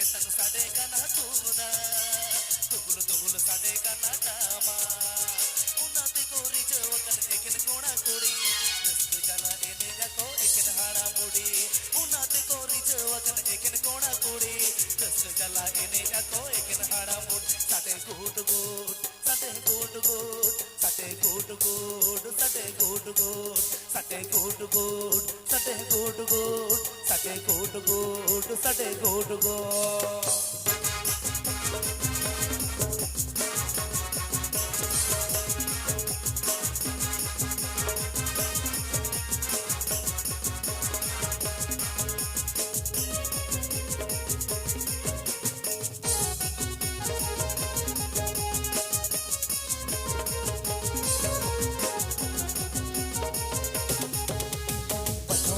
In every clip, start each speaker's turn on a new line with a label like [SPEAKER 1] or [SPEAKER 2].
[SPEAKER 1] तंग साडे कना तूदा तुगुल तुगुल साडे कना टामा उन्नाते कोरी जवकन एकिन कोणा कुड़ी रस्त जला एने जाको एकिन हाड़ा बुड़ी उन्नाते कोरी जवकन एकिन कोणा कुड़ी रस्त जला एने जाको एकिन हाड़ा बुड़ी साडे गुड गुड साडे गुड गुड साडे गुड गुड साडे गुड गुड साडे गुड गुड साडे गुड गुड साडे गुड गुड साडे गुड गुड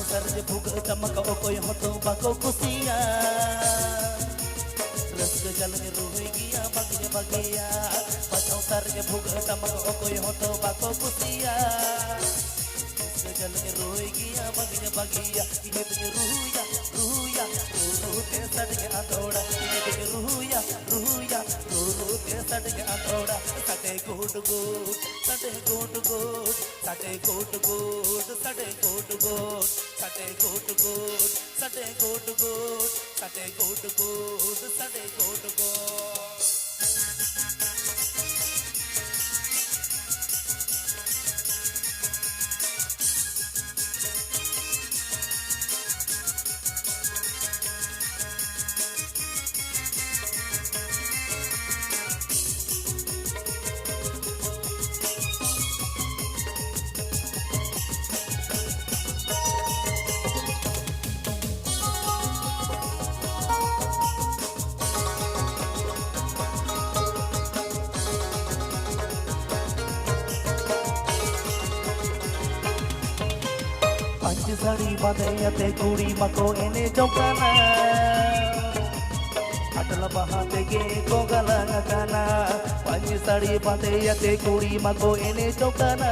[SPEAKER 1] सरज भुग चमक कोई हो तो बाको कुसिया रस्क जल में रोई गया बगिया बगिया बचाओ सरज भुग चमक कोई हो तो बाको कुसिया रस्क जल में रोई गया बगिया बगिया ये तुझे रूया रूया रू के सट के आंधोड़ा ये तुझे रूया रूया रू के सट के आंधोड़ा सटे गुड गुड सटे गुड गुड सटे गुड गुड सटे गुड गुड सटे गुड गुड सटे गुड गुड सटे गुड गुड सटे गुड गुड साड़ी बांधे कुड़ी मको एने जोकाना अटल बहाते गे को गला गाना पंज साड़ी बांधे कुड़ी मको एने जोकाना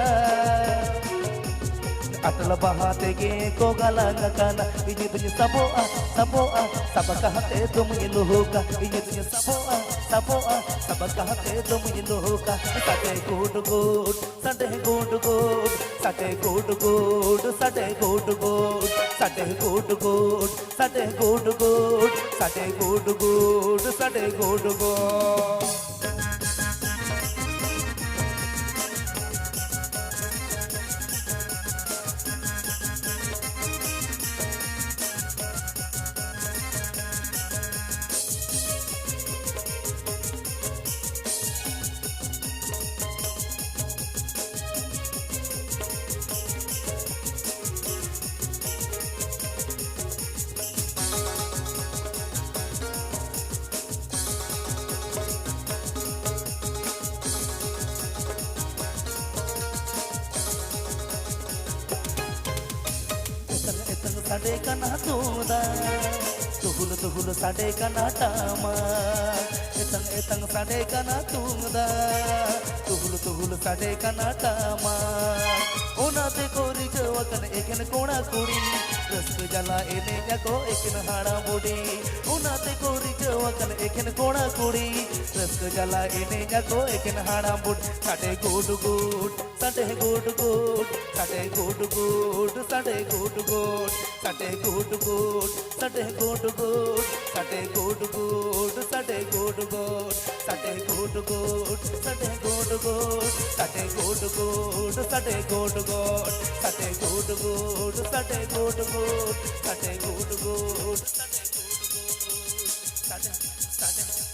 [SPEAKER 1] अटल बहाते गे को गला गाना इजे तुझे सबोआ सबोआ सब कहते तुम ये लोका इजे तुझे सबोआ सबोआ सब कहते तुम ये लोका सटे गुड गुड सटे गुड गुड सटे गुड गुड सटे गुड गुड सटे गुड गुड सटे गुड गुड सटे गुड गुड सटे गुड गुड साडे कना तूदा तुहुल तुहुल साडे कना टामा एतंग एतंग साडे कना तूदा तुहुल तुहुल साडे कना टामा ओनाते कोरी जवकन एकिन कोणा कुड़ी रस्क जला एने जाको एकिन हाड़ा बुड़ी ओनाते कोरी जवकन एकिन कोणा कुड़ी रस्क जला एने जाको एकिन हाड़ा बुड़ी साडे गुड गुड साडे गुड गुड साडे गुड गुड साडे गुड गुड साडे गुड गुड साडे गुड गुड साडे गुड गुड साडे गुड गुड साडे गुड गुड साडे गुड गुड साडे गुड गुड साडे गुड गुड साडे गुड गुड साडे गुड गुड साडे गुड गुड साडे गुड गुड साडे